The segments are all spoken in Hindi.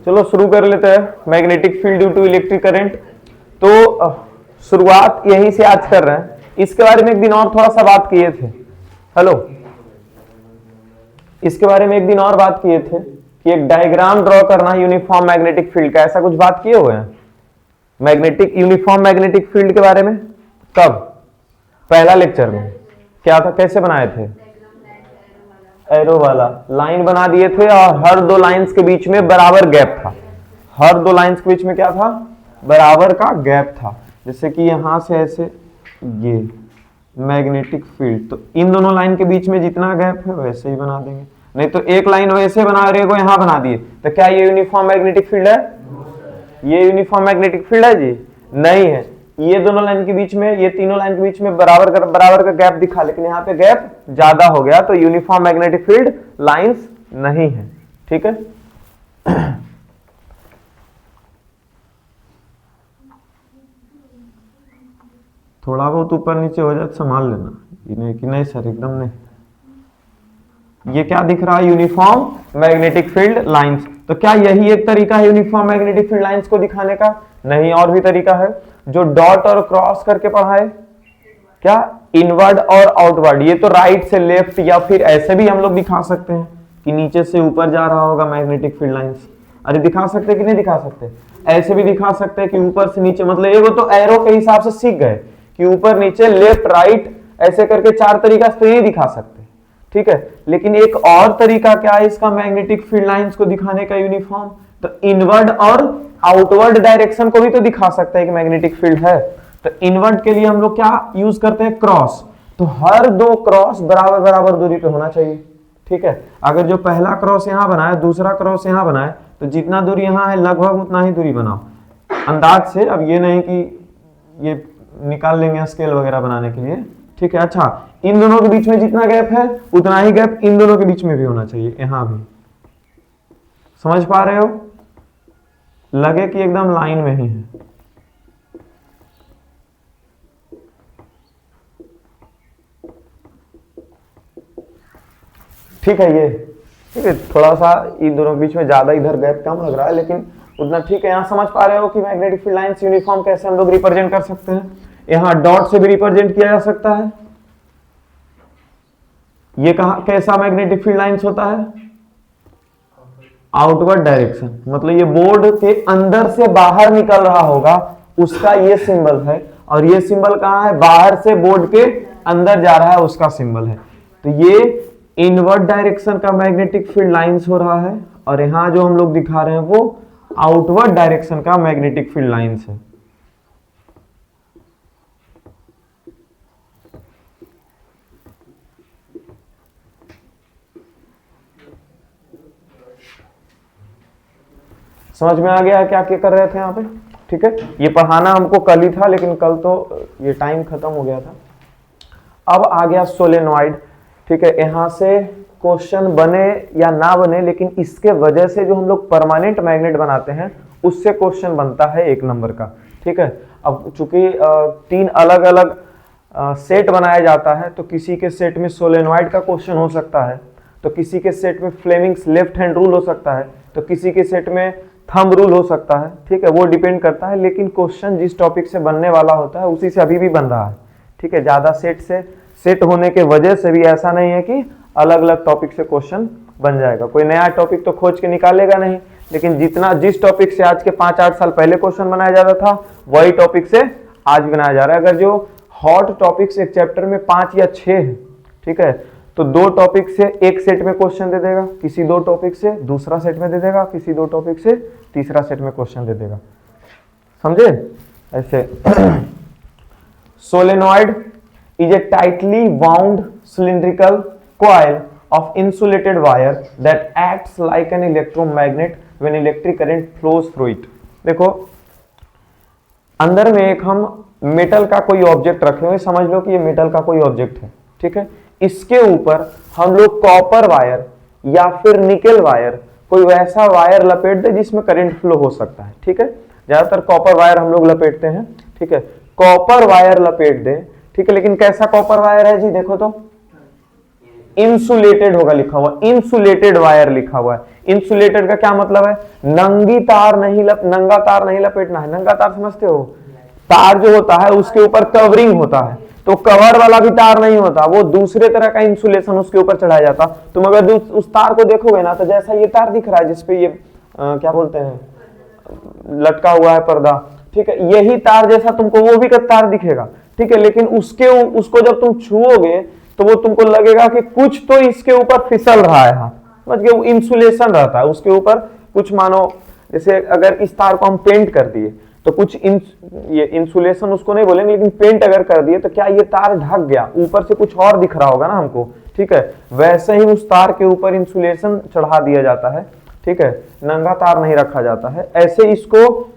चलो शुरू कर लेते हैं। Magnetic field due to electric current. तो शुरुआत यहीं से आज कर रहे हैं। इसके बारे में एक दिन और थोड़ा सा बात किए थे। हेलो, इसके बारे में एक दिन और बात किए थे कि एक डायग्राम ड्रॉ करना यूनिफॉर्म मैग्नेटिक फील्ड का, ऐसा कुछ बात किए हुए हैं मैग्नेटिक यूनिफॉर्म मैग्नेटिक फील्ड के बारे में। कब? पहला लेक्चर में। क्या था, कैसे बनाए थे? एरो वाला लाइन बना दिए थे और हर दो लाइंस के बीच में बराबर गैप था। हर दो लाइंस के बीच में क्या था? बराबर का गैप था। जैसे कि यहां से ऐसे ये मैग्नेटिक फील्ड, तो इन दोनों लाइन के बीच में जितना गैप है वैसे ही बना देंगे। नहीं तो एक लाइन वैसे बना रहे को यहां बना दिए, तो क्या ये यूनिफॉर्म मैग्नेटिक फील्ड है? ये यूनिफॉर्म मैग्नेटिक फील्ड है जी? नहीं है। ये दोनों लाइन के बीच में, ये तीनों लाइन के बीच में बराबर का गैप दिखा, लेकिन यहाँ पे गैप ज्यादा हो गया, तो यूनिफॉर्म मैग्नेटिक फील्ड लाइंस नहीं है। ठीक है। थोड़ा बहुत ऊपर नीचे हो जाए तो संभाल लेना, नहीं कि नहीं सर एकदम नहीं। ये क्या दिख रहा है? Uniform magnetic field lines. तो क्या यही एक तरीका है यूनिफॉर्म मैग्नेटिक फील्ड लाइंस को दिखाने का? नहीं, और भी तरीका है जो डॉट और क्रॉस करके पढ़ाए। क्या? इनवर्ड और आउटवर्ड। ये तो राइट से लेफ्ट, या फिर ऐसे भी हम लोग दिखा सकते हैं कि नीचे से ऊपर जा रहा होगा मैग्नेटिक फील्ड लाइंस। अरे दिखा सकते कि नहीं दिखा सकते? ऐसे भी दिखा सकते हैं कि ऊपर से नीचे, मतलब ये तो एरो के हिसाब से सीख गए कि ऊपर नीचे लेफ्ट राइट ऐसे करके चार तरीका से नहीं दिखा सकते। ठीक है, लेकिन एक और तरीका क्या है इसका मैग्नेटिक फील्ड लाइंस को दिखाने का यूनिफॉर्म? तो इनवर्ड और आउटवर्ड डायरेक्शन को भी तो दिखा सकते हैं कि मैग्नेटिक फील्ड है। तो इनवर्ड के लिए हम लोग क्या यूज करते हैं? क्रॉस। तो हर दो क्रॉस बराबर बराबर दूरी पे होना चाहिए। ठीक है, अगर जो पहला क्रॉस यहां बनाए, दूसरा क्रॉस यहां बनाए, तो जितना दूरी यहां है लगभग उतना ही दूरी बनाओ अंदाज से। अब ये नहीं कि ये निकाल लेंगे स्केल वगैरह बनाने के लिए। ठीक है, अच्छा, इन दोनों के बीच में जितना गैप है उतना ही गैप इन दोनों के बीच में भी होना चाहिए, यहां भी। समझ पा रहे हो? लगे कि एकदम लाइन में ही है। ठीक है, ये ठीक है। थोड़ा सा इन दोनों के बीच में ज्यादा इधर गैप कम लग रहा है, लेकिन उतना ठीक है। यहां समझ पा रहे हो कि मैग्नेटिक फील्ड लाइंस यूनिफॉर्म कैसे हम लोग रिप्रेजेंट कर सकते हैं? यहां डॉट से भी रिप्रेजेंट किया जा सकता है। ये कहां कैसा मैग्नेटिक फील्ड लाइंस होता है? आउटवर्ड डायरेक्शन, मतलब ये बोर्ड के अंदर से बाहर निकल रहा होगा उसका ये सिंबल है, और ये सिंबल कहां है? बाहर से बोर्ड के अंदर जा रहा है उसका सिंबल है। तो ये इनवर्ड डायरेक्शन का मैग्नेटिक फील्ड लाइंस हो रहा है, और यहां जो हम लोग दिखा रहे हैं वो आउटवर्ड डायरेक्शन का मैग्नेटिक फील्ड लाइंस है। समझ में आ गया क्या क्या कर रहे थे यहाँ पे? ठीक है, ये पढ़ाना हमको कल ही था, लेकिन कल तो ये टाइम खत्म हो गया था। अब आ गया सोलेनॉइड। ठीक है, यहाँ से क्वेश्चन बने या ना बने, लेकिन इसके वजह से जो हम लोग परमानेंट मैग्नेट बनाते हैं उससे क्वेश्चन बनता है 1 नंबर का। ठीक है, अब चूंकि 3 अलग अलग सेट बनाया जाता है, तो किसी के सेट में सोलेनॉइड का क्वेश्चन हो सकता है, तो किसी के सेट में फ्लेमिंग्स लेफ्ट हैंड रूल हो सकता है, तो किसी के सेट में थंब रूल हो सकता है। ठीक है, वो डिपेंड करता है, लेकिन क्वेश्चन जिस टॉपिक से बनने वाला होता है उसी से अभी भी बन रहा है। ठीक है, ज्यादा सेट होने के वजह से भी ऐसा नहीं है कि अलग अलग टॉपिक से क्वेश्चन बन जाएगा। कोई नया टॉपिक तो खोज के निकालेगा नहीं, लेकिन जिस टॉपिक से आज के 5-8 साल पहले क्वेश्चन बनाया जाता था वही टॉपिक से आज बनाया जा रहा है। अगर जो हॉट टॉपिक्स एक चैप्टर में 5 या 6 है, ठीक है, तो 2 टॉपिक से एक सेट में क्वेश्चन दे देगा, किसी 2 टॉपिक से दूसरा सेट में दे देगा, किसी 2 टॉपिक से तीसरा सेट में क्वेश्चन दे देगा। समझे? ऐसे solenoid is a tightly wound cylindrical coil of insulated wire that acts like an electromagnet when electric current flows through it। देखो, अंदर में एक हम मेटल का कोई ऑब्जेक्ट रखे हुए, समझ लो कि ये मेटल का कोई ऑब्जेक्ट है। ठीक है, इसके ऊपर हम लोग कॉपर वायर या फिर निकेल वायर, कोई वैसा वायर लपेट दे जिसमें करंट फ्लो हो सकता है। ठीक है, ज्यादातर कॉपर वायर हम लोग लपेटते हैं। ठीक है, कॉपर वायर लपेट दे। ठीक है, लेकिन कैसा कॉपर वायर है जी? देखो तो इंसुलेटेड होगा लिखा हुआ, इंसुलेटेड वायर लिखा हुआ है। इंसुलेटेड का क्या मतलब है? नंगा तार नहीं लपेटना है। नंगा तार समझते हो? तार जो होता है उसके ऊपर कवरिंग होता है, तो कवर वाला भी तार नहीं होता, वो दूसरे तरह का इंसुलेशन उसके ऊपर चढ़ाया जाता। तुम अगर उस तार को देखोगे ना, तो जैसा ये तार दिख रहा है जिसपे ये क्या बोलते हैं, लटका हुआ है पर्दा, ठीक है, यही तार जैसा तुमको वो भी का तार दिखेगा, ठीक है, लेकिन उसको जब तुम छुओगे तो वो तुमको लगेगा कि कुछ तो इसके ऊपर फिसल रहा है। हाँ समझ गए, वो इंसुलेशन रहता है उसके ऊपर कुछ, मानो जैसे अगर इस तार को हम पेंट कर दिए तो कुछ ये इंसुलेशन उसको नहीं बोलेंगे, लेकिन पेंट अगर कर दिए तो क्या ये तार ढक गया, ऊपर से कुछ और दिख रहा होगा ना हमको, ठीक है, वैसे ही उस तार के ऊपर इंसुलेशन चढ़ा दिया जाता है, ठीक है, नंगा तार नहीं रखा जाता है। ऐसे इसको,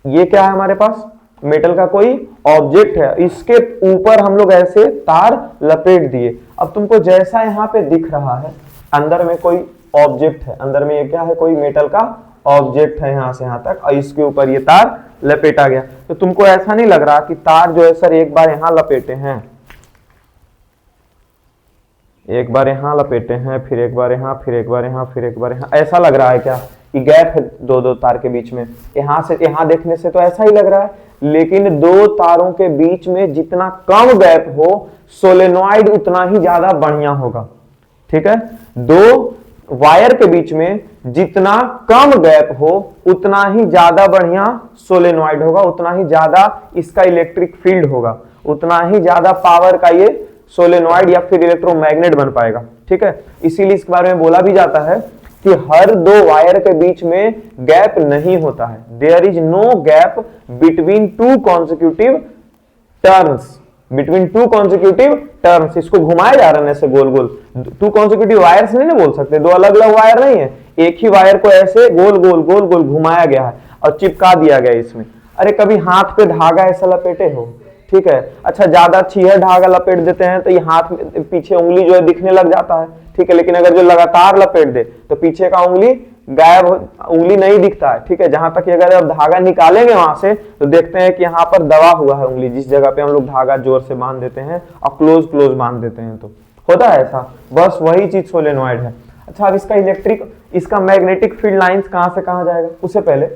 ये क्या है हमारे पास, मेटल का कोई ऑब्जेक्ट है, इसके ऊपर हम लोग ऐसे तार लपेट दिए। अब तुमको जैसा यहाँ पे दिख रहा है, अंदर में कोई ऑब्जेक्ट है, अंदर में ये क्या है, कोई मेटल का ऑब्जेक्ट है यहां से यहां तक, और इसके ऊपर ये तार लपेटा गया। तो तुमको ऐसा नहीं लग रहा कि तार जो है सर एक बार यहां लपेटे हैं, एक बार यहां लपेटे हैं, फिर एक बार यहां, फिर एक बार यहां, फिर एक बार यहां, ऐसा लग रहा है क्या कि गैप है दो तार के बीच में? यहां से यहां देखने से तो ऐसा ही लग रहा है, लेकिन दो तारों के बीच में जितना कम गैप हो, सोलेनॉइड उतना ही ज्यादा बढ़िया होगा, ठीक है। दो वायर के बीच में जितना कम गैप हो उतना ही ज्यादा बढ़िया सोलेनॉइड होगा, उतना ही ज्यादा इसका इलेक्ट्रिक फील्ड होगा, उतना ही ज्यादा पावर का ये सोलेनॉइड या फिर इलेक्ट्रोमैग्नेट बन पाएगा, ठीक है। इसीलिए इस बारे में बोला भी जाता है कि हर दो वायर के बीच में गैप नहीं होता है, there is no gap between two consecutive turns, between two consecutive turns. इसको घुमाया जा रहा है ऐसे गोल गोल, टू कॉन्सिक्यूटिव वायर्स नहीं ना बोल सकते, दो अलग अलग वायर नहीं है, एक ही वायर को ऐसे गोल गोल गोल गोल घुमाया गया है और चिपका दिया गया इसमें। अरे कभी हाथ पे धागा ऐसा लपेटे हो, ठीक है, अच्छा ज्यादा छीहर धागा लपेट देते हैं तो ये हाथ में पीछे उंगली जो है दिखने लग जाता है, ठीक है, लेकिन अगर जो लगातार लपेट दे तो पीछे का उंगली गायब, उंगली नहीं दिखता है, ठीक है। जहां तक अगर आप धागा निकालेंगे वहां से तो देखते हैं कि यहाँ पर दबा हुआ है उंगली, जिस जगह पे हम लोग धागा जोर से बांध देते हैं और क्लोज बांध देते हैं, तो होता है ऐसा, बस वही चीज सोलेनॉइड है। अच्छा, अब इसका मैग्नेटिक फील्ड लाइंस कहां से कहां जाएगा, उससे पहले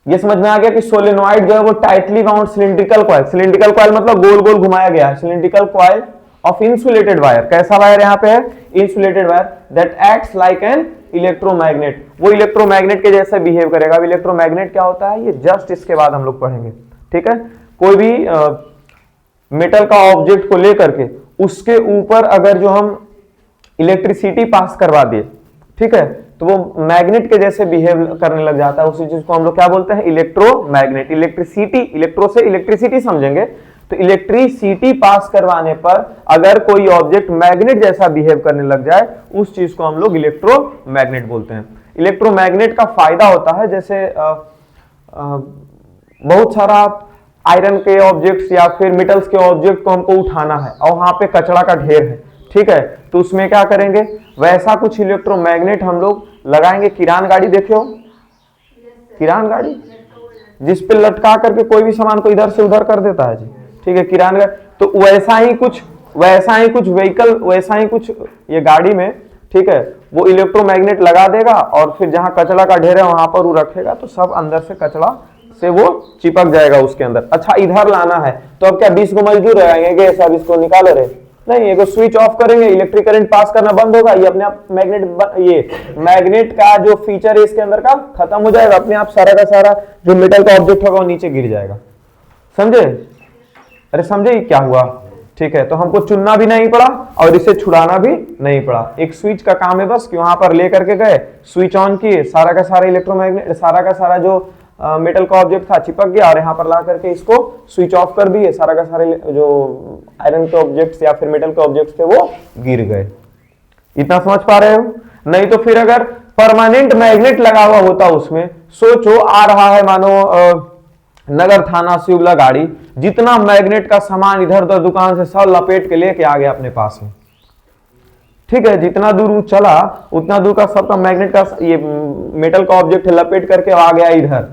ये समझ में आ गया कि सोलेनॉइड जो है वो टाइटली बाउंड सिलिंड्रिकल कॉइल मतलब गोल गोल घुमाया गया है, cylindrical coil of insulated wire. कैसा वायर यहाँ पे है? Insulated wire that acts like an electromagnet, वो इलेक्ट्रोमैग्नेट के जैसे बिहेव करेगा। इलेक्ट्रोमैग्नेट क्या होता है ये जस्ट इसके बाद हम लोग पढ़ेंगे, ठीक है। कोई भी मेटल का ऑब्जेक्ट को लेकर के उसके ऊपर अगर जो हम इलेक्ट्रिसिटी पास करवा दिए, ठीक है, तो वो मैग्नेट के जैसे बिहेव करने लग जाता है, उसी चीज को हम लोग क्या बोलते हैं? इलेक्ट्रोमैग्नेट। इलेक्ट्रिसिटी, इलेक्ट्रो से इलेक्ट्रिसिटी समझेंगे, तो इलेक्ट्रिसिटी पास करवाने पर अगर कोई ऑब्जेक्ट मैग्नेट जैसा बिहेव करने लग जाए, उस चीज को हम लोग इलेक्ट्रोमैग्नेट बोलते हैं। इलेक्ट्रोमैग्नेट का फायदा होता है, जैसे बहुत सारा आयरन के ऑब्जेक्ट्स या फिर मेटल्स के ऑब्जेक्ट को हमको उठाना है और वहां पे कचरा का ढेर है, ठीक है, तो उसमें क्या करेंगे? वैसा कुछ इलेक्ट्रोमैग्नेट हम लोग लगाएंगे। किरान गाड़ी देखे हो, किरान गाड़ी जिसपे लटका करके कोई भी सामान को इधर से उधर कर देता है जी, ठीक है, किरान गाड़ी, तो वैसा ही कुछ व्हीकल, वैसा ही कुछ ये गाड़ी में, ठीक है, वो इलेक्ट्रोमैग्नेट लगा देगा और फिर जहां कचरा का ढेर है वहां पर वो रखेगा, तो सब अंदर से कचरा से वो चिपक जाएगा उसके अंदर। अच्छा, इधर लाना है तो अब क्या 20 को मजदूर रहेंगे सब इसको निकाले रहे? नहीं, ये स्विच ऑफ करेंगे, इलेक्ट्रिक करंट पास करना बंद होगा, ये अपने आप मैग्नेट का जो फीचर है इसके अंदर का खत्म हो जाएगा, अपने आप सारा का सारा जो मेटल का ऑब्जेक्ट होगा वो नीचे गिर जाएगा। समझे? अरे समझे क्या हुआ? ठीक है, तो हमको चुनना भी नहीं पड़ा और इसे छुड़ाना भी नहीं पड़ा। एक स्विच का काम है बस कि वहां पर लेकर के गए, स्विच ऑन किए, सारा का सारा इलेक्ट्रोमैग्नेट, सारा का सारा जो मेटल का ऑब्जेक्ट था चिपक गया, और यहाँ पर ला करके इसको स्विच ऑफ कर दिए, सारा का सारे जो आयरन के ऑब्जेक्ट्स या फिर मेटल के ऑब्जेक्ट्स थे वो गिर गए। इतना समझ पा रहे हो? नहीं तो फिर अगर परमानेंट मैग्नेट लगा हुआ होता उसमें, सोचो आ रहा है मानो नगर थाना से उगला गाड़ी, जितना मैग्नेट का सामान इधर उधर दुकान से सब लपेट के लेके आ गया अपने पास में, ठीक है, जितना दूर वो चला उतना दूर का सबका मैग्नेट का ये मेटल का ऑब्जेक्ट लपेट करके आ गया इधर,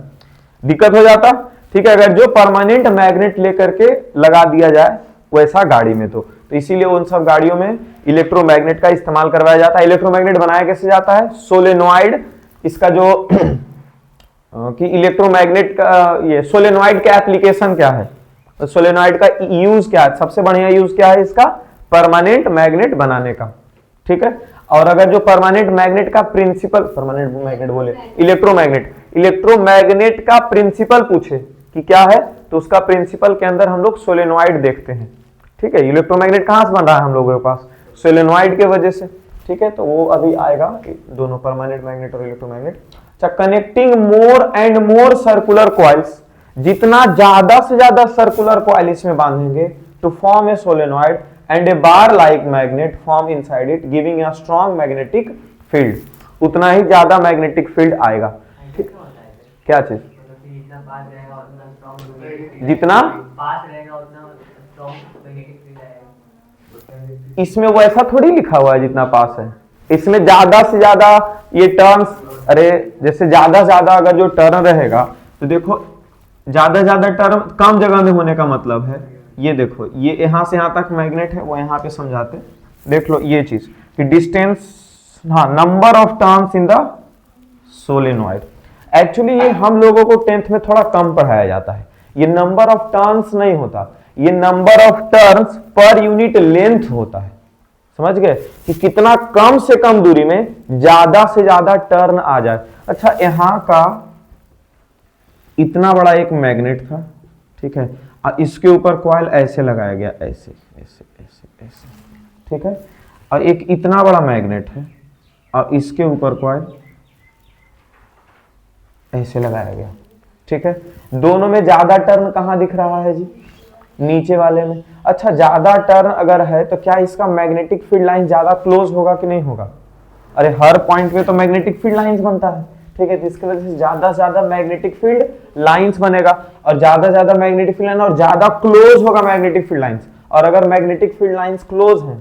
दिक्कत हो जाता। ठीक है, अगर जो परमानेंट मैग्नेट लेकर के लगा दिया जाए वैसा गाड़ी में तो इसीलिए उन सब गाड़ियों में इलेक्ट्रोमैग्नेट का इस्तेमाल करवाया जाता है। इलेक्ट्रोमैग्नेट बनाया कैसे जाता है? सोलेनॉइड, इसका जो कि इलेक्ट्रोमैग्नेट का ये सोलेनॉइड का एप्लीकेशन क्या है, सोलेनॉइड का यूज क्या है? सबसे बढ़िया यूज क्या है इसका? परमानेंट मैग्नेट बनाने का, ठीक है। और अगर जो परमानेंट मैग्नेट का प्रिंसिपल, परमानेंट मैग्नेट बोले इलेक्ट्रोमैग्नेट का प्रिंसिपल पूछे कि क्या है, तो उसका प्रिंसिपल के अंदर हम लोग सोलेनॉइड देखते हैं, ठीक है। इलेक्ट्रोमैग्नेट कहां से बन रहा है हम लोगों के पास? सोलेनॉइड के वजह से, ठीक है। तो वो अभी आएगा दोनों, परमानेंट मैग्नेट और इलेक्ट्रोमैग्नेट। अच्छा, connecting more and more circular coils, जितना ज्यादा से ज्यादा सर्कुलर कॉइल इसमें बांधेंगे to form a solenoid and a bar like magnet form inside it giving a strong magnetic field, उतना ही ज्यादा मैग्नेटिक फील्ड आएगा, ठीक। क्या चीज? जितना पास रहेगा उतना स्ट्रांग मैग्नेटिक फील्ड आएगा। इसमें वैसा थोड़ी लिखा हुआ है जितना पास है, इसमें ज्यादा से ज्यादा ये टर्न्स, अरे जैसे ज्यादा ज्यादा अगर जो टर्न रहेगा तो देखो ज्यादा टर्न कम जगह में होने का मतलब है, ये देखो ये यहां से यहां तक मैग्नेट है, वो यहां पे समझाते, देख लो ये चीज कि डिस्टेंस, हाँ, number of turns in the solenoid. Actually ये हम लोगों को 10th में थोड़ा कम पढ़ाया जाता है, ये नंबर ऑफ टर्न्स नहीं होता, ये number of turns per unit length होता है, समझ गए, कि कितना कम से कम दूरी में ज्यादा से ज्यादा टर्न आ जाए। अच्छा, यहां का इतना बड़ा एक मैग्नेट था, ठीक है, और इसके ऊपर कॉइल ऐसे लगाया गया, ऐसे ऐसे ऐसे ऐसे, ठीक है, और एक इतना बड़ा मैग्नेट है और इसके ऊपर कॉइल ऐसे लगाया गया, ठीक है। दोनों में ज्यादा टर्न कहां दिख रहा है जी? नीचे वाले में। अच्छा, ज्यादा टर्न अगर है तो क्या इसका मैग्नेटिक फील्ड लाइन ज्यादा क्लोज होगा कि नहीं होगा? अरे हर पॉइंट पे तो मैग्नेटिक फील्ड लाइंस बनता है, ठीक है, जिसकी वजह से ज्यादा से ज्यादा मैग्नेटिक फील्ड लाइंस बनेगा, और ज्यादा ज्यादा मैग्नेटिक फील्ड लाइन और ज्यादा क्लोज होगा मैग्नेटिक फील्ड लाइंस। और अगर मैग्नेटिक फील्ड लाइंस क्लोज हैं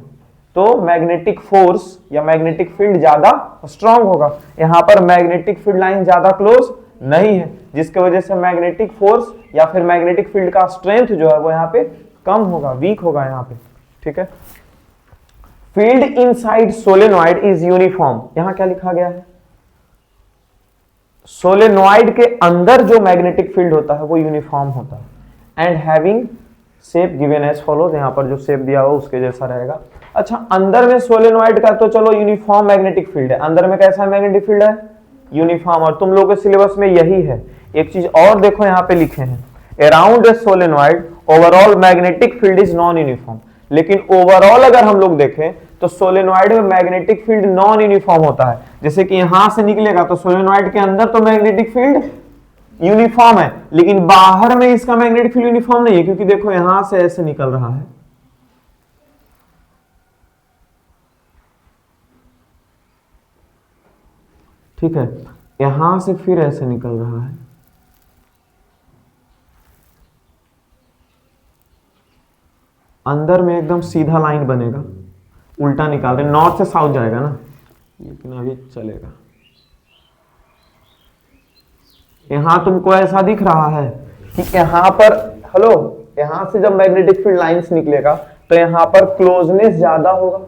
तो मैग्नेटिक फोर्स या मैग्नेटिक फील्ड ज्यादा स्ट्रांग होगा। यहां पर मैग्नेटिक फील्ड लाइन ज्यादा क्लोज नहीं है, जिसकी वजह से मैग्नेटिक फोर्स या फिर मैग्नेटिक फील्ड का स्ट्रेंथ जो है वो यहाँ पे कम होगा, वीक होगा यहाँ पे, ठीक है। Field inside solenoid is uniform, यहां क्या लिखा गया है? सोलेनॉइड के अंदर जो मैग्नेटिक फील्ड होता है वो यूनिफॉर्म होता है, and having shape given as follows, यहां पर जो शेप दिया हुआ उसके जैसा रहेगा। अच्छा, अंदर में सोलेनॉइड का तो चलो यूनिफॉर्म मैग्नेटिक फील्ड है, अंदर में कैसा मैग्नेटिक फील्ड है? यूनिफॉर्म। और तुम लोगों के सिलेबस में यही है। एक चीज और देखो यहाँ पे लिखे हैं, around a solenoid overall magnetic field is non uniform. लेकिन ओवरऑल अगर हम लोग देखें तो सोलेनॉइड में मैग्नेटिक फील्ड नॉन यूनिफॉर्म होता है। जैसे कि यहां से निकलेगा तो सोलेनॉइड के अंदर तो मैग्नेटिक फील्ड यूनिफॉर्म है, लेकिन बाहर में इसका मैग्नेटिक फील्ड यूनिफॉर्म नहीं है, क्योंकि देखो यहां से ऐसे निकल रहा है, ठीक है, यहां से फिर ऐसे निकल रहा है, अंदर में एकदम सीधा लाइन बनेगा, उल्टा निकाल रहे, नॉर्थ से साउथ जाएगा ना, लेकिन अभी चलेगा। यहां तुमको ऐसा दिख रहा है कि यहां पर, हेलो, यहां से जब मैग्नेटिक फील्ड लाइंस निकलेगा तो यहां पर क्लोजनेस ज्यादा होगा।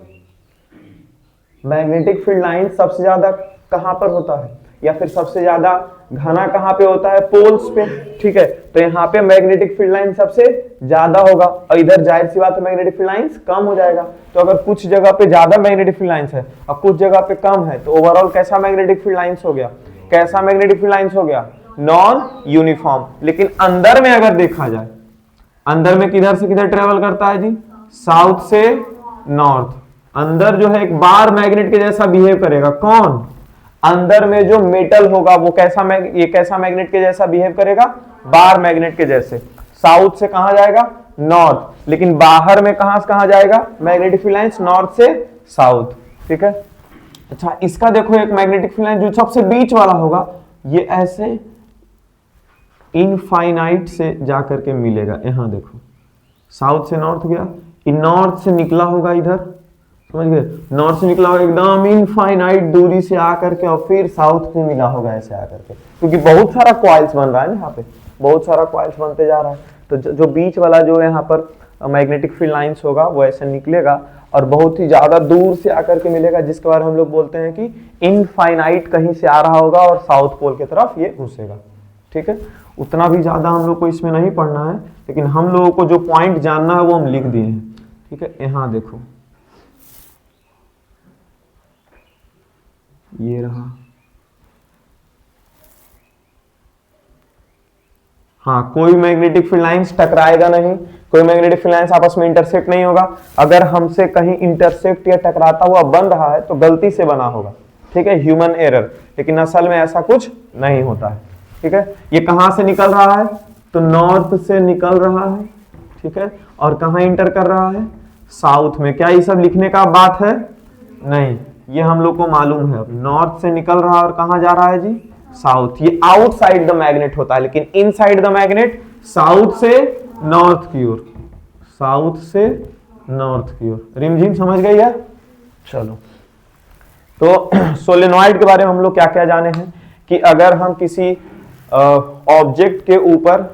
मैग्नेटिक फील्ड लाइन सबसे ज्यादा कहां पर होता है, या फिर सबसे ज्यादा घना कहां पे होता है? पोल्स पे, ठीक है। तो यहाँ पे मैग्नेटिक फील्ड लाइन सबसे ज्यादा होगा, और इधर जाहिर सी बात है मैग्नेटिक फील्ड लाइंस कम हो जाएगा। तो अगर कुछ जगह पे ज्यादा मैग्नेटिक फील्ड लाइंस है और कुछ जगह पे कम है, तो ओवरऑल कैसा मैग्नेटिक फील्ड लाइंस हो गया? कैसा मैग्नेटिक फील्ड लाइंस हो गया? Non uniform. लेकिन अंदर में अगर देखा जाए, अंदर में किधर से किधर ट्रेवल करता है जी? साउथ से नॉर्थ। अंदर जो है एक बार मैग्नेट के जैसा बिहेव करेगा। कौन? अंदर में जो मेटल होगा वो कैसा ये कैसा मैग्नेट के जैसा बिहेव करेगा? बार मैग्नेट के जैसे। साउथ से कहां जाएगा? नॉर्थ। लेकिन बाहर में कहां से कहां जाएगा मैग्नेटिक फील्ड लाइंस? नॉर्थ से साउथ, ठीक है। अच्छा, इसका देखो एक मैग्नेटिक फील्ड लाइन जो सबसे बीच वाला होगा, ये ऐसे इनफाइनाइट से जाकर के मिलेगा। यहां देखो, साउथ से नॉर्थ गया, नॉर्थ से निकला होगा, इधर समझ गए, नॉर्थ से निकला होगा एकदम इनफाइनाइट दूरी से आकर के, और फिर साउथ में मिला होगा ऐसे आकर के, क्योंकि बहुत सारा कॉइल्स बन रहा है ना यहाँ पे, बहुत सारा कॉइल्स बनते जा रहा है। तो जो बीच वाला जो यहाँ पर मैग्नेटिक फील्ड लाइंस होगा वो ऐसे निकलेगा और बहुत ही ज्यादा दूर से आकर के मिलेगा, जिसके बारे में हम लोग बोलते हैं कि इनफाइनाइट कहीं से आ रहा होगा और साउथ पोल की तरफ ये घुसेगा। ठीक है, उतना भी ज्यादा हम लोग को इसमें नहीं पढ़ना है, लेकिन हम लोगों को जो पॉइंट जानना है वो हम लिख दिए हैं। ठीक है, यहाँ देखो ये रहा, हाँ कोई मैग्नेटिक फील्ड लाइंस टकराएगा नहीं, कोई मैग्नेटिक फील्ड लाइंस आपस में इंटरसेक्ट नहीं होगा। अगर हमसे कहीं इंटरसेक्ट या टकराता हुआ बन रहा है तो गलती से बना होगा, ठीक है, ह्यूमन एरर, लेकिन असल में ऐसा कुछ नहीं होता है। ठीक है, ये कहां से निकल रहा है तो नॉर्थ से निकल रहा है। ठीक है, और कहां इंटर कर रहा है, साउथ में। क्या ये सब लिखने का बात है, नहीं, ये हम लोग को मालूम है। अब नॉर्थ से निकल रहा है और कहां जा रहा है जी, साउथ। ये आउटसाइड द मैग्नेट होता है, लेकिन इनसाइड द मैग्नेट साउथ से नॉर्थ की ओर, साउथ से नॉर्थ की ओर। रिमझिम समझ गई है। चलो, तो सोलेनॉइड के बारे में हम लोग क्या क्या जाने हैं कि अगर हम किसी ऑब्जेक्ट के ऊपर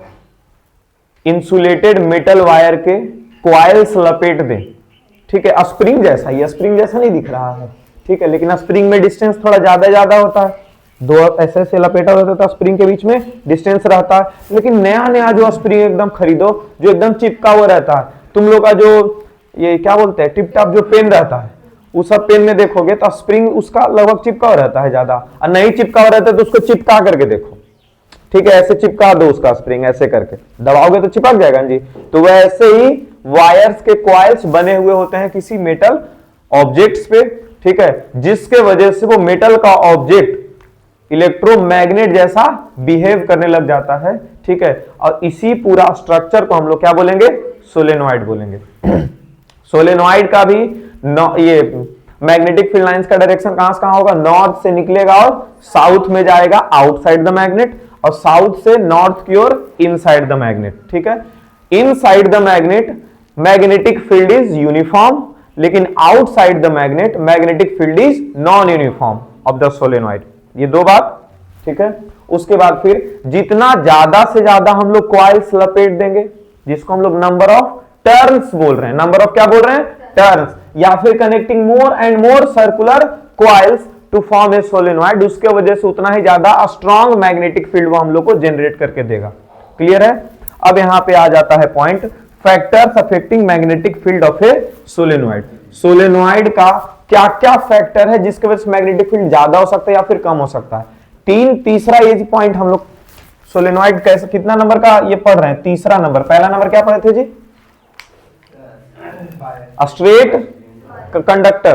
इंसुलेटेड मेटल वायर के कॉइल्स लपेट दें, ठीक है, स्प्रिंग जैसा, ये स्प्रिंग जैसा नहीं दिख रहा है, ठीक है, लेकिन स्प्रिंग में डिस्टेंस थोड़ा ज्यादा होता है, दो ऐसे से लपेटा होता है तो स्प्रिंग के बीच में डिस्टेंस रहता है। लेकिन नया जो स्प्रिंग एकदम खरीदो जो एकदम चिपका हुआ रहता है, तुम लोग का जो ये क्या बोलते हैं टिप टॉप जो पेन रहता है, उस सब पेन में देखोगे तो स्प्रिंग उसका लगभग चिपका हुआ रहता है ज्यादा, और नहीं चिपका हुआ रहता है तो उसको चिपका करके देखो, ठीक है, ऐसे चिपका दो उसका स्प्रिंग, ऐसे करके दबाओगे तो चिपक जाएगा जी। तो वैसे ही वायर्स के कॉइल्स बने हुए होते हैं किसी मेटल ऑब्जेक्ट्स पे, ठीक है, जिसके वजह से वो मेटल का ऑब्जेक्ट इलेक्ट्रोमैग्नेट जैसा बिहेव करने लग जाता है। ठीक है, और इसी पूरा स्ट्रक्चर को हम लोग क्या बोलेंगे, सोलेनॉइड बोलेंगे। सोलेनॉइड का भी ये मैग्नेटिक फील्ड लाइंस का डायरेक्शन कहां से कहां होगा, नॉर्थ से निकलेगा और साउथ में जाएगा आउटसाइड द मैग्नेट, और साउथ से नॉर्थ की ओर इनसाइड द मैग्नेट। ठीक है, inside the magnet magnetic field is uniform, लेकिन outside the magnet magnetic field is non uniform of the solenoid. ये दो बात, ठीक है। उसके बाद फिर जितना ज्यादा से ज्यादा हम लोग कॉइल्स लपेट देंगे, जिसको हम लोग नंबर ऑफ टर्न्स बोल रहे हैं, नंबर ऑफ क्या बोल रहे हैं, टर्न्स, या फिर connecting more and more circular coils to form a solenoid, उसके वजह से उतना ही ज्यादा स्ट्रॉन्ग मैग्नेटिक फील्ड वो हम लोग को जनरेट करके देगा। क्लियर है। अब यहां पे आ जाता है point, factors affecting magnetic field of A solenoid. Solenoid का क्या क्या फैक्टर है जिसके वजह से मैग्नेटिक फील्ड ज्यादा हो सकता है या फिर कम हो सकता है। तीसरा ये पॉइंट हम लोग सोलेनॉइड कैसे, कितना नंबर का ये पढ़ रहे हैं, तीसरा नंबर। पहला नंबर क्या पढ़े थे जी, स्ट्रेट कंडक्टर,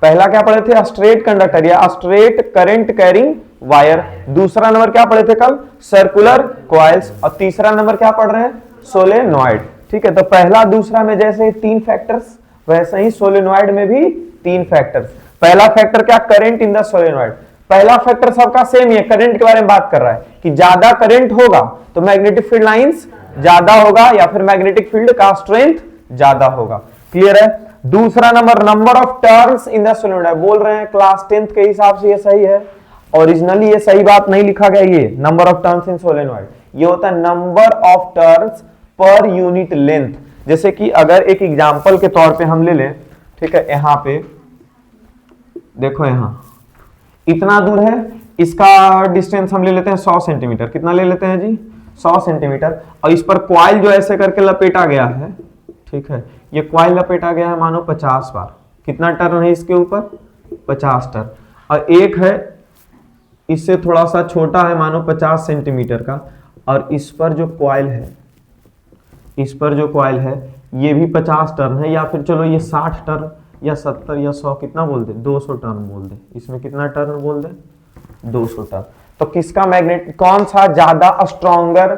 पहला क्या पढ़े थे, स्ट्रेट कंडक्टर या स्ट्रेट करंट कैरिंग वायर। दूसरा नंबर क्या पढ़े थे कल, सर्कुलर कॉइल्स, और तीसरा नंबर क्या पढ़ रहे हैं, सोलेनॉइड। ठीक है, तो पहला दूसरा में जैसे 3 फैक्टर्स, वैसे ही सोलेनॉइड में भी 3 फैक्टर्स। पहला फैक्टर क्या, करंट इन द सोलेनॉइड। पहला फैक्टर सबका सेम ही है, करंट के बारे में बात कर रहा है कि ज्यादा करंट होगा तो मैग्नेटिक फील्ड लाइंस ज्यादा होगा या फिर मैग्नेटिक फील्ड का स्ट्रेंथ ज्यादा होगा। क्लियर है। दूसरा number, number of turns in the solenoid, बोल रहे हैं क्लास 10th के हिसाब से ये सही है, ओरिजिनली ये सही बात नहीं लिखा गया, ये number of turns in solenoid ये होता है number of turns per unit length. जैसे कि अगर एक एग्जांपल के तौर पे हम ले लें, ठीक है, यहां पे देखो, यहां इतना दूर है, इसका डिस्टेंस हम ले लेते हैं 100 सेंटीमीटर। कितना ले लेते हैं जी, 100 सेंटीमीटर। और इस पर कॉइल जो ऐसे करके लपेटा गया है, ठीक है, ये कॉइल लपेटा गया है मानो 50 बार। कितना टर्न है इसके ऊपर, 50 टर्न। और एक है इससे थोड़ा सा छोटा है मानो 50 सेंटीमीटर का, और इस पर जो कॉइल है, इस पर जो कॉइल है ये भी 50 टर्न है, या फिर चलो ये 60 टर्न या 70 या 100, कितना बोल दे, 200 टर्न बोल दे। इसमें कितना टर्न बोल दे, 200 टर्न। तो किसका मैग्नेट, कौन सा ज्यादा स्ट्रॉन्गर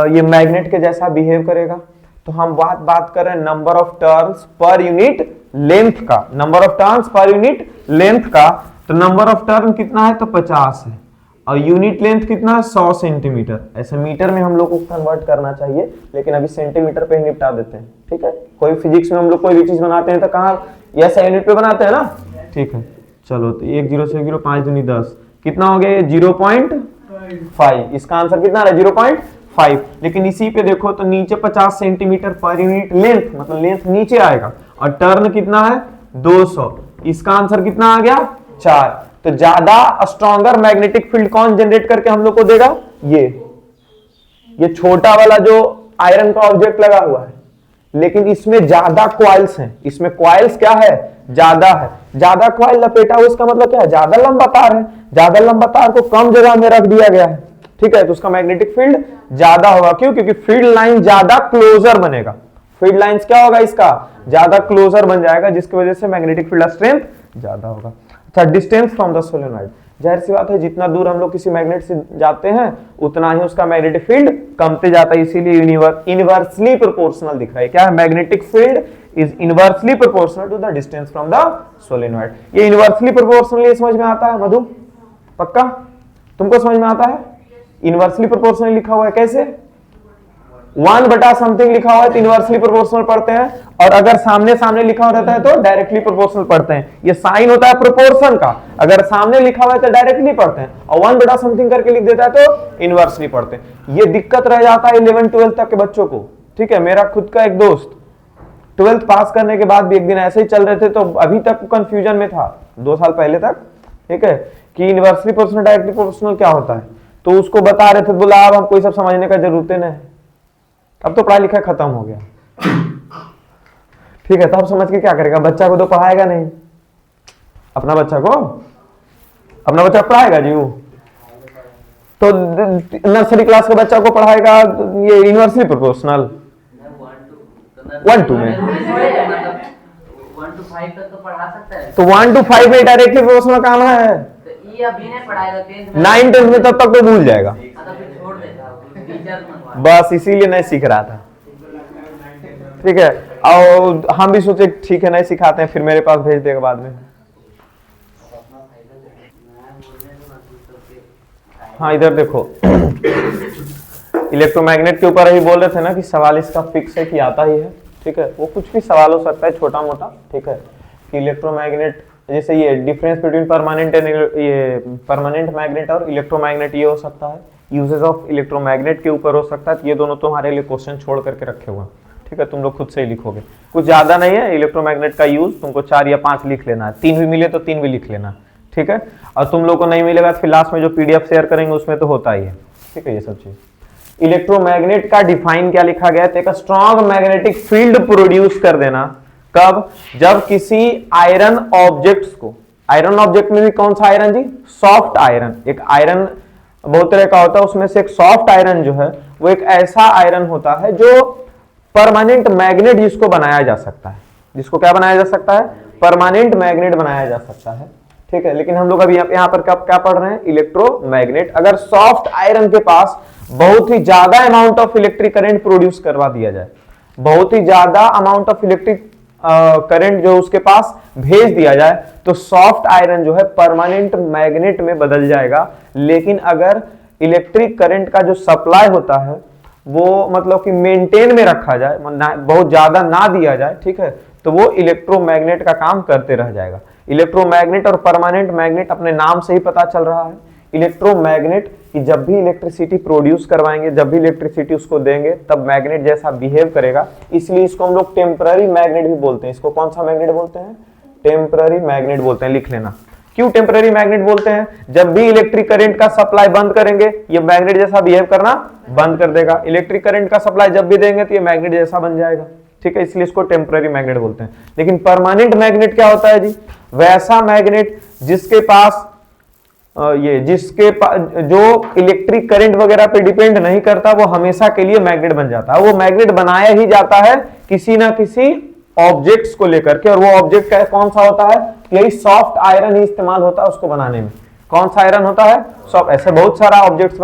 ये मैग्नेट के जैसा बिहेव करेगा, तो हम बात कर रहे हैं number of turns per unit length का, number of turns per unit length का। तो नंबर ऑफ टर्न कितना है, तो 50 है, और यूनिट लेंथ कितना है, 100 सेंटीमीटर। ऐसे मीटर में हम लोग को कन्वर्ट करना चाहिए, लेकिन अभी सेंटीमीटर पे ही निपटा देते हैं। ठीक है, कोई फिजिक्स में हम लोग कोई भी चीज बनाते हैं तो कहाँ ऐसा यूनिट पे बनाते हैं ना। ठीक है, चलो, तो 1 0 से 0 5 दूनी 10, कितना हो गया, 0.5। इसका आंसर कितना है, 0.5 5, लेकिन इसी पे देखो तो नीचे 50 सेंटीमीटर पर यूनिट लेंथ, मतलब लेंथ नीचे आएगा, और टर्न कितना है 200। इसका आंसर कितना आ गया 4। तो ज्यादा स्ट्रॉन्गर मैग्नेटिक फील्ड कौन जनरेट करके हम लोग को देगा, ये छोटा वाला जो आयरन का ऑब्जेक्ट लगा हुआ है, लेकिन इसमें ज्यादा क्वाइल्स हैं, इसमें क्वाइल्स क्या है, ज्यादा है। ज्यादा क्वाइल लपेटा हुआ, इसका मतलब क्या है, ज्यादा लंबा तार है। ज्यादा लंबा तार को कम जगह में रख दिया गया है, ठीक है, तो उसका मैग्नेटिक फील्ड ज्यादा होगा। क्यों? क्योंकि फील्ड लाइन ज्यादा क्लोजर बनेगा। फील्ड लाइंस क्या होगा, इसका ज्यादा क्लोजर बन जाएगा, जिसकी वजह से मैग्नेटिक फील्ड स्ट्रेंथ ज्यादा होगा। अच्छा, डिस्टेंस फ्रॉम द सोलेनॉइड, जाहिर सी बात है जितना दूर हम लोग किसी मैग्नेट से जाते हैं उतना ही उसका मैग्नेटिक फील्ड कमते जाता है, इसीलिए इनवर्सली प्रोपोर्शनल दिख रहा है। क्या है, magnetic field is inversely proportional to the distance from the solenoid. ये इनवर्सली प्रोपोर्शनल समझ में आता है मधु, पक्का तुमको समझ में आता है? इनवर्सली प्रोपोर्शनल लिखा हुआ है, कैसे 1 बटा समथिंग लिखा हुआ है तो इनवर्सली प्रोपोर्शनल पढ़ते हैं, और अगर सामने सामने लिखा हुआ रहता है तो डायरेक्टली प्रोपोर्शनल पढ़ते हैं। ये साइन होता है प्रोपोर्शन का, अगर सामने लिखा हुआ है तो डायरेक्टली पढ़ते हैं, और 1 बटा समथिंग करके लिख देता है तो इनवर्सली पढ़ते हैं। ये दिक्कत रह जाता है 11-12 तक के बच्चों को, ठीक है। मेरा खुद का एक दोस्त 12th पास करने के बाद भी एक दिन ऐसे ही चल रहे थे, तो अभी तक कंफ्यूजन में था 2 साल पहले तक, ठीक है, कि इनवर्सली प्रोपोर्शनल डायरेक्टली प्रोपोर्शनल क्या होता है। तो उसको बता रहे थे, बोला अब हमको ये सब समझने का जरूरत नहीं, अब तो पढ़ाई लिखाई खत्म हो गया, ठीक है। तो अब समझ के क्या करेगा, बच्चा को तो पढ़ाएगा नहीं, अपना बच्चा पढ़ाएगा जी वो तो नर्सरी क्लास के बच्चा को पढ़ाएगा ये इनवर्सली प्रोपोर्शनल 1-2 में, 1 to 5 तक तो पढ़ा सकता है, तो 1 to 5 में डायरेक्टली प्रोपोर्शनल काम है, तो ये अभी नहीं पढ़ाएगा 9-10 में, तब तक तो भूल जाएगा, छोड़ देगा, टीचर मंगवा। बस इसीलिए नहीं सीख रहा था, ठीक है। और हम भी सोचे ठीक है नहीं सिखाते हैं, फिर मेरे पास भेज देगा बाद में। हाँ इधर देखो इलेक्ट्रोमैग्नेट के ऊपर ही बोल रहे थे ना कि सवाल इसका फिक्स है कि आता ही है, ठीक है। वो कुछ भी सवाल हो सकता है छोटा मोटा, ठीक है, कि इलेक्ट्रोमैग्नेट जैसे ये डिफरेंस बिटवीन परमानेंट मैग्नेट और इलेक्ट्रोमैग्नेट ये हो सकता है, यूजेस ऑफ इलेक्ट्रोमैग्नेट के ऊपर हो सकता है। ये दोनों तुम्हारे लिए क्वेश्चन छोड़ करके रखे हुए हैं, ठीक है, तुम लोग खुद से ही लिखोगे, कुछ ज्यादा नहीं है। इलेक्ट्रोमैग्नेट का यूज तुमको 4 या 5 लिख लेना है, 3 भी मिले तो 3 भी लिख लेना, ठीक है। और तुम लोग को नहीं मिलेगा तो फिर लास्ट में जो पीडीएफ शेयर करेंगे उसमें तो होता ही है, ठीक है। ये सब चीज इलेक्ट्रोमैग्नेट का डिफाइन क्या लिखा गया है, एक स्ट्रॉन्ग मैग्नेटिक फील्ड प्रोड्यूस कर देना, कब, जब किसी आयरन ऑब्जेक्ट्स को, आयरन ऑब्जेक्ट में भी कौन सा आयरन जी, सॉफ्ट आयरन, एक आयरन बहुत तरह का होता है, उसमें से एक सॉफ्ट आयरन जो है वो एक ऐसा आयरन होता है जो परमानेंट मैग्नेट जिसको बनाया जा सकता है, जिसको क्या बनाया जा सकता है, परमानेंट मैग्नेट बनाया जा सकता है, ठीक है। लेकिन हम लोग अभी यहाँ पर क्या पढ़ रहे हैं, इलेक्ट्रोमैग्नेट। अगर सॉफ्ट आयरन के पास बहुत ही ज्यादा amount of electric current produce करवा दिया जाए, बहुत ही ज्यादा अमाउंट ऑफ इलेक्ट्रिक करंट जो उसके पास भेज दिया जाए, तो सॉफ्ट आयरन जो है परमानेंट मैग्नेट में बदल जाएगा। लेकिन अगर इलेक्ट्रिक करंट का जो सप्लाई होता है वो मतलब कि मेंटेन में रखा जाए, बहुत ज्यादा ना दिया जाए, ठीक है, तो वो इलेक्ट्रोमैग्नेट का काम करते रह जाएगा। इलेक्ट्रोमैग्नेट और परमानेंट मैग्नेट अपने नाम से ही पता चल रहा है। इलेक्ट्रोमैग्नेट कि जब भी इलेक्ट्रिसिटी प्रोड्यूस करवाएंगे, जब भी इलेक्ट्रिसिटी उसको देंगे, तब मैग्नेट जैसा बिहेव करेगा, इसलिए इसको हम लोग टेम्पररी मैग्नेट भी बोलते हैं। इसको कौन सा मैग्नेट बोलते हैं, टेम्पररी मैग्नेट बोलते हैं, लिख लेना। क्यों टेम्पररी मैग्नेट बोलते हैं, जब भी इलेक्ट्रिक करंट का सप्लाई बंद करेंगे ये मैग्नेट जैसा बिहेव करना बंद कर देगा, इलेक्ट्रिक करंट का सप्लाई जब भी देंगे तो ये मैग्नेट जैसा बन जाएगा, ठीक है, इसलिए इसको टेम्पररी मैग्नेट बोलते हैं। लेकिन परमानेंट मैग्नेट क्या होता है जी, वैसा मैग्नेट जिसके पास जो इलेक्ट्रिक करंट वगैरह पे डिपेंड नहीं करता, वो हमेशा के लिए मैग्नेट बन जाता है। वो मैग्नेट बनाया ही जाता है किसी ना किसी ऑब्जेक्ट्स को लेकर के, और वो ऑब्जेक्ट कौन सा होता है, यही सॉफ्ट आयरन ही इस्तेमाल होता है उसको बनाने में। कौन सा आयरन होता है, सॉफ्ट। ऐसे बहुत सारे ऑब्जेक्ट्स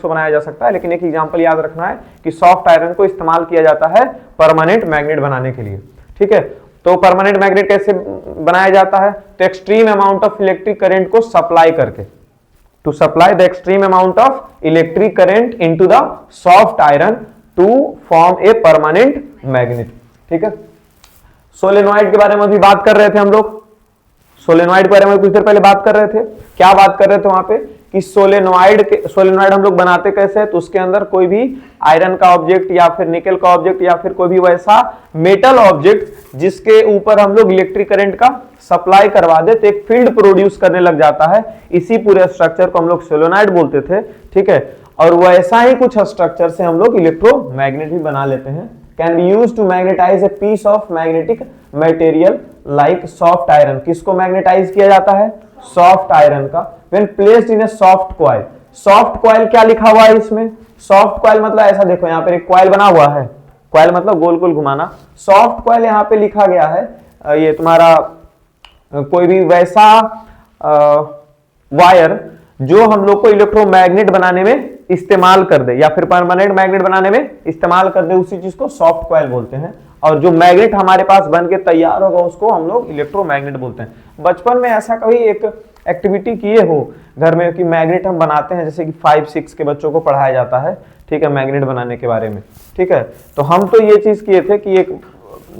को बनाया जा सकता है, लेकिन एक एग्जांपल याद रखना है कि सॉफ्ट आयरन को इस्तेमाल किया जाता है परमानेंट मैग्नेट बनाने के लिए, ठीक है। तो परमानेंट मैग्नेट कैसे बनाया जाता है, तो extreme amount of electric current को सप्लाई करके, to supply the extreme amount of electric current into the soft iron to form a permanent magnet, ठीक है। सोलेनॉइड के बारे में भी बात कर रहे थे हम लोग, सोलेनॉइड के बारे में कुछ देर पहले बात कर रहे थे। क्या बात कर रहे थे वहां पे, कि सोलेनॉइड हम लोग बनाते कैसे हैं, तो उसके अंदर कोई भी आयरन का ऑब्जेक्ट या फिर निकल का ऑब्जेक्ट या फिर कोई भी वैसा मेटल ऑब्जेक्ट जिसके ऊपर हम लोग इलेक्ट्रिक करंट का सप्लाई करवा दे तो एक फील्ड प्रोड्यूस करने लग जाता है। इसी पूरे स्ट्रक्चर को हम लोग सोलेनॉइड बोलते थे, ठीक है। और वैसा ही कुछ स्ट्रक्चर से हम लोग इलेक्ट्रोमैग्नेट भी बना लेते हैं। Can be used to magnetise a piece of magnetic material like soft iron. किसको मैग्नेटाइज किया जाता है? सॉफ्ट आयरन का। When placed in a soft coil. Soft coil क्या लिखा हुआ है इसमें? सॉफ्ट कॉइल मतलब ऐसा देखो, यहाँ पर एक कॉइल बना हुआ है, कॉइल मतलब गोल गोल घुमाना। सॉफ्ट कॉइल यहाँ पे लिखा गया है, ये तुम्हारा कोई भी वैसा वायर जो हम लोग को इलेक्ट्रोमैग्नेट बनाने में इस्तेमाल कर दे या फिर परमानेंट मैग्नेट बनाने में इस्तेमाल कर दे, उसी चीज को सॉफ्ट कॉइल बोलते हैं। और जो मैग्नेट हमारे पास बन के तैयार होगा उसको हम लोग इलेक्ट्रोमैग्नेट बोलते हैं। बचपन में ऐसा कभी एक एक्टिविटी किए हो घर में कि मैग्नेट हम बनाते हैं, जैसे कि 5-6 के बच्चों को पढ़ाया जाता है, ठीक है, मैग्नेट बनाने के बारे में, ठीक है। तो हम तो ये चीज किए थे कि एक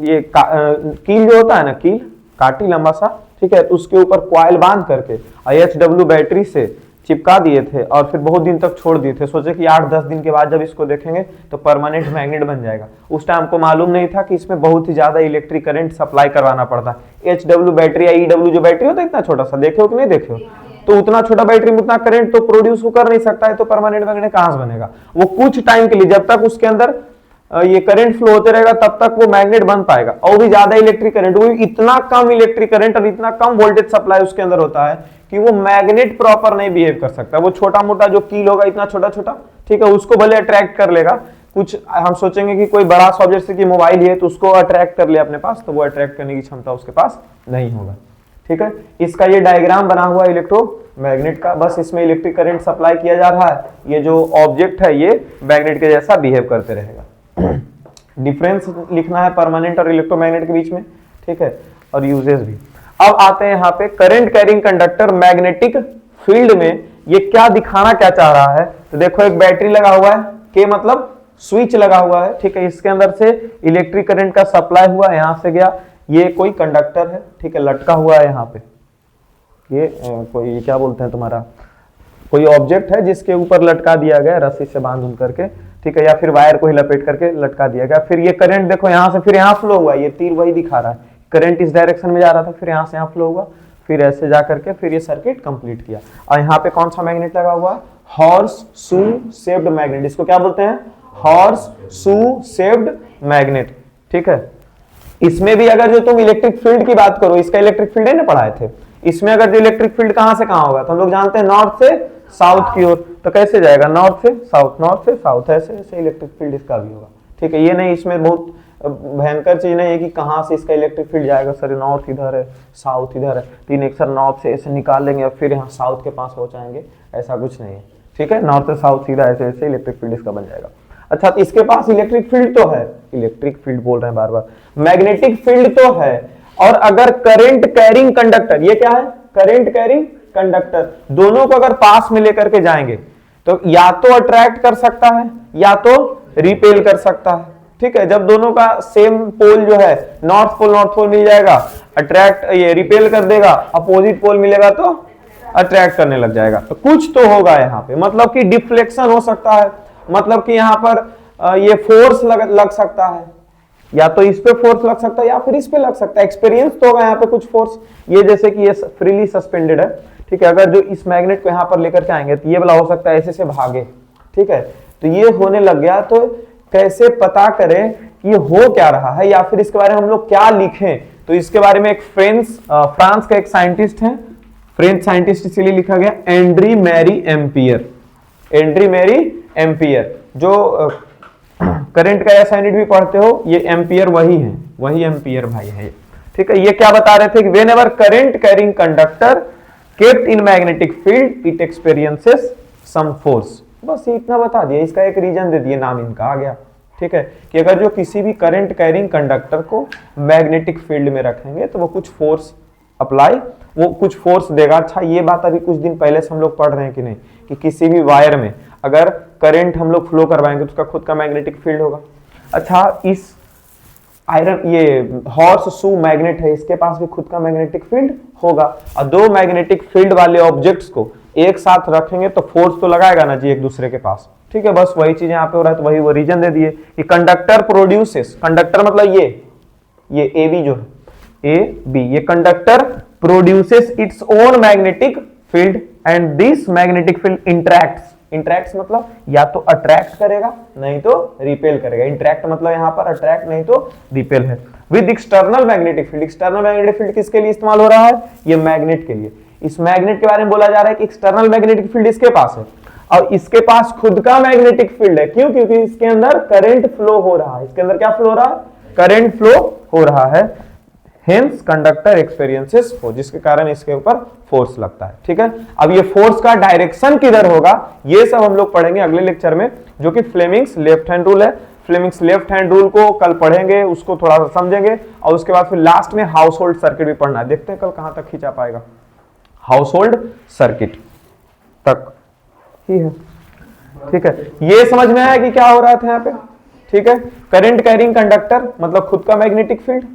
ये कील जो होता है ना, कील काटी लंबा सा, ठीक है, तो उसके ऊपर कॉइल बांध करके IHW बैटरी से चिपका दिए थे और फिर बहुत दिन तक छोड़ दिए थे। सोचे कि 8-10 दिन के बाद जब इसको देखेंगे तो परमानेंट मैग्नेट बन जाएगा। उस टाइम को मालूम नहीं था कि इसमें बहुत ही ज्यादा इलेक्ट्रिक करंट सप्लाई करवाना पड़ता है। HW बैटरी या EW जो बैटरी होता है इतना छोटा सा, देखे हो कि नहीं देखे हो, तो उतना छोटा बैटरी में उतना करंट तो प्रोड्यूस कर नहीं सकता है, तो परमानेंट मैग्नेट कहां से बनेगा? वो कुछ टाइम के लिए, जब तक उसके अंदर ये करंट फ्लो होते रहेगा तब तक वो मैग्नेट बन पाएगा। और भी ज्यादा इलेक्ट्रिक करंट, वो इतना कम इलेक्ट्रिक करंट और इतना कम वोल्टेज सप्लाई उसके अंदर होता है कि वो मैग्नेट प्रॉपर नहीं बिहेव कर सकता। वो छोटा मोटा जो कील होगा इतना छोटा छोटा, ठीक है, उसको भले अट्रैक्ट कर लेगा। कुछ हम सोचेंगे कि कोई बड़ा सा ऑब्जेक्ट, जैसे कि मोबाइल है, तो उसको अट्रैक्ट कर ले अपने पास, तो वो अट्रैक्ट करने की क्षमता उसके पास नहीं होगा, ठीक है। इसका ये डायग्राम बना हुआ है इलेक्ट्रोमैग्नेट का, बस इसमें इलेक्ट्रिक करंट सप्लाई किया जा रहा है। ये जो ऑब्जेक्ट है ये मैग्नेट के जैसा बिहेव करते रहेगा। डिफरेंस लिखना है परमानेंट और इलेक्ट्रोमैग्नेट के बीच में, ठीक है, और यूजेस भी। अब आते हैं यहाँ पे current carrying conductor magnetic field में ये क्या दिखाना क्या चाह रहा है। तो देखो एक बैटरी लगा हुआ है, के मतलब स्विच लगा हुआ है, ठीक है, इसके अंदर से इलेक्ट्रिक करंट का सप्लाई हुआ, यहां से गया। ये कोई कंडक्टर है, ठीक है, लटका हुआ है यहाँ पे, ये कोई क्या बोलते हैं तुम्हारा, कोई ऑब्जेक्ट है जिसके ऊपर लटका दिया गया रस्सी से बांध करके, ठीक है, या फिर वायर को ही लपेट करके लटका दिया गया। फिर ये करंट देखो यहाँ से फिर यहाँ फ्लो हुआ, ये तीर वही दिखा रहा है, करंट इस डायरेक्शन में जा रहा था, फिर यहाँ से यहाँ फ्लो हुआ, फिर ऐसे जा करके फिर ये सर्किट कंप्लीट किया। और यहाँ पे कौन सा मैग्नेट लगा हुआ है? Horse shoe shaped magnet. इसको क्या बोलते हैं? हॉर्स शू शेप्ड मैग्नेट, ठीक है। इसमें भी अगर जो तुम इलेक्ट्रिक फील्ड की बात करो, इसका इलेक्ट्रिक फील्ड है ना पढ़ाए थे, इसमें अगर जो इलेक्ट्रिक फील्ड कहां से कहां होगा, तो हम लोग जानते हैं नॉर्थ से साउथ की ओर, तो कैसे जाएगा? नॉर्थ से साउथ, ऐसे ऐसे इलेक्ट्रिक फील्ड इसका भी होगा, ठीक है। ये नहीं, इसमें बहुत भयंकर चीज नहीं है कि कहां से इसका इलेक्ट्रिक फील्ड जाएगा, सर नॉर्थ इधर है साउथ इधर है, तीन एक सर नॉर्थ से ऐसे निकाल लेंगे और फिर यहाँ साउथ के पास हो जाएंगे, ऐसा कुछ नहीं है, ठीक है। नॉर्थ से साउथ सीधा ऐसे ऐसे इलेक्ट्रिक फील्ड इसका बन जाएगा। अच्छा, तो इसके पास इलेक्ट्रिक फील्ड तो है, इलेक्ट्रिक फील्ड बोल रहे हैं बार बार, मैग्नेटिक फील्ड तो है। और अगर करंट कैरिंग कंडक्टर, ये क्या है? करंट कैरिंग कंडक्टर, दोनों को अगर पास में लेकर के जाएंगे तो या तो अट्रैक्ट कर सकता है या तो रिपेल कर सकता है, ठीक है। जब दोनों का सेम पोल जो है, नॉर्थ पोल मिल जाएगा, अट्रैक्ट ये रिपेल कर देगा, अपोजिट पोल मिलेगा तो अट्रैक्ट करने लग जाएगा। तो कुछ तो होगा यहाँ पे, मतलब कि डिफ्लेक्शन हो सकता है, मतलब कि यहाँ पर ये फोर्स लग सकता है, या तो इस पे फोर्स लग सकता है या फिर इस पे लग सकता है। एक्सपीरियंस तो होगा यहाँ पे कुछ फोर्स, ये जैसे कि ये फ्रीली सस्पेंडेड है, ठीक है। अगर जो इस मैग्नेट को यहाँ पर लेकर के आएंगे तो ये वाला हो सकता है ऐसे से भागे, ठीक है। तो ये होने लग गया, तो कैसे पता करें कि ये हो क्या रहा है या फिर इसके बारे में हम लोग क्या लिखें? तो इसके बारे में एक फ्रांस का एक साइंटिस्ट है, फ्रेंच साइंटिस्ट इसीलिए लिखा गया, Andre Marie Ampere. Andre Marie Ampere, जो करंट का ऐसा यूनिट भी पढ़ते हो, ये एम्पियर वही है, वही एम्पियर भाई है, ठीक है। ये क्या बता रहे थे कि whenever current carrying conductor kept in magnetic field it experiences some force. बस ये इतना बता दिया, इसका एक रीजन दे दिए, नाम इनका आ गया, ठीक है, कि अगर जो किसी भी करंट कैरिंग कंडक्टर को मैग्नेटिक फील्ड में रखेंगे तो वो कुछ फोर्स अप्लाई, वो कुछ फोर्स देगा। अच्छा, ये बात अभी कुछ दिन पहले से हम लोग पढ़ रहे हैं कि नहीं, कि किसी भी वायर में अगर करंट हम लोग फ्लो करवाएंगे तो उसका खुद का मैग्नेटिक फील्ड होगा। अच्छा, इस आयरन, ये हॉर्स शू मैग्नेट है, इसके पास भी खुद का मैग्नेटिक फील्ड होगा। और दो मैग्नेटिक फील्ड वाले ऑब्जेक्ट्स को एक साथ रखेंगे तो फोर्स तो लगाएगा ना जी एक दूसरे के पास, ठीक है। बस वही चीज यहाँ पे हो रहा है, तो वही वो रीजन दे दिए कि कंडक्टर प्रोड्यूसेस, कंडक्टर मतलब ये ए बी जो है, ए बी, ये conductor produces its own magnetic field and this magnetic field interacts, interacts मतलब या तो अट्रैक्ट करेगा नहीं तो रिपेल करेगा। इंटरैक्ट मतलब यहां पर अट्रैक्ट नहीं तो रिपेल है। With external magnetic field, external magnetic field किसके लिए इस्तेमाल हो रहा है, ये मैग्नेट के लिए। इस मैग्नेट के बारे में बोला जा रहा है कि एक्सटर्नल मैग्नेटिक फील्ड इसके पास है और इसके पास खुद का मैग्नेटिक फील्ड है। क्यों? क्योंकि इसके अंदर करंट फ्लो हो रहा है। इसके अंदर क्या फ्लो हो रहा है, करंट फ्लो हो रहा है। हेंस कंडक्टर एक्सपीरियंसेस फोर्स, जिसके कारण इसके ऊपर फोर्स लगता है, ठीक है। अब ये फोर्स का डायरेक्शन किधर होगा ये सब हम लोग पढ़ेंगे अगले लेक्चर में, जो कि फ्लेमिंग्स लेफ्ट हैंड रूल है। फ्लेमिंग्स लेफ्ट हैंड रूल को कल पढ़ेंगे, उसको थोड़ा सा समझेंगे और उसके बाद फिर लास्ट में हाउस होल्ड सर्किट भी पढ़ना है। देखते हैं कल कहां तक खींचा पाएगा, हाउस होल्ड सर्किट तक ही है, ठीक है। ये समझ में आया कि क्या हो रहा था यहाँ पे, ठीक है। करंट कैरिंग कंडक्टर मतलब खुद का मैग्नेटिक फील्ड,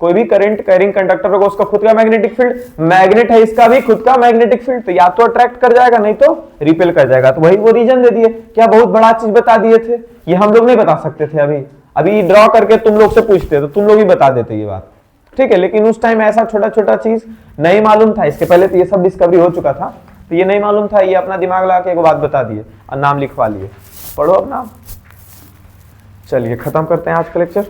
कोई भी करंट कैरिंग कंडक्टर होगा उसका खुद का मैग्नेटिक फील्ड, मैग्नेट है इसका भी खुद का मैग्नेटिक फील्ड, तो या तो अट्रैक्ट कर जाएगा नहीं तो रिपेल कर जाएगा। तो वही वो रीजन दे दिए। क्या बहुत बड़ा चीज बता दिए थे, ये हम लोग नहीं बता सकते थे। अभी ड्रॉ करके तुम लोग से पूछते तो तुम लोग ही बता देते ये बात, ठीक है। लेकिन उस टाइम ऐसा छोटा छोटा चीज नहीं मालूम था, इसके पहले तो ये सब डिस्कवरी हो चुका था, तो ये नहीं मालूम था। ये अपना दिमाग लगा के एक बात बता दिए और नाम लिखवा लिए। पढ़ो अब नाम। चलिए खत्म करते हैं आज का लेक्चर।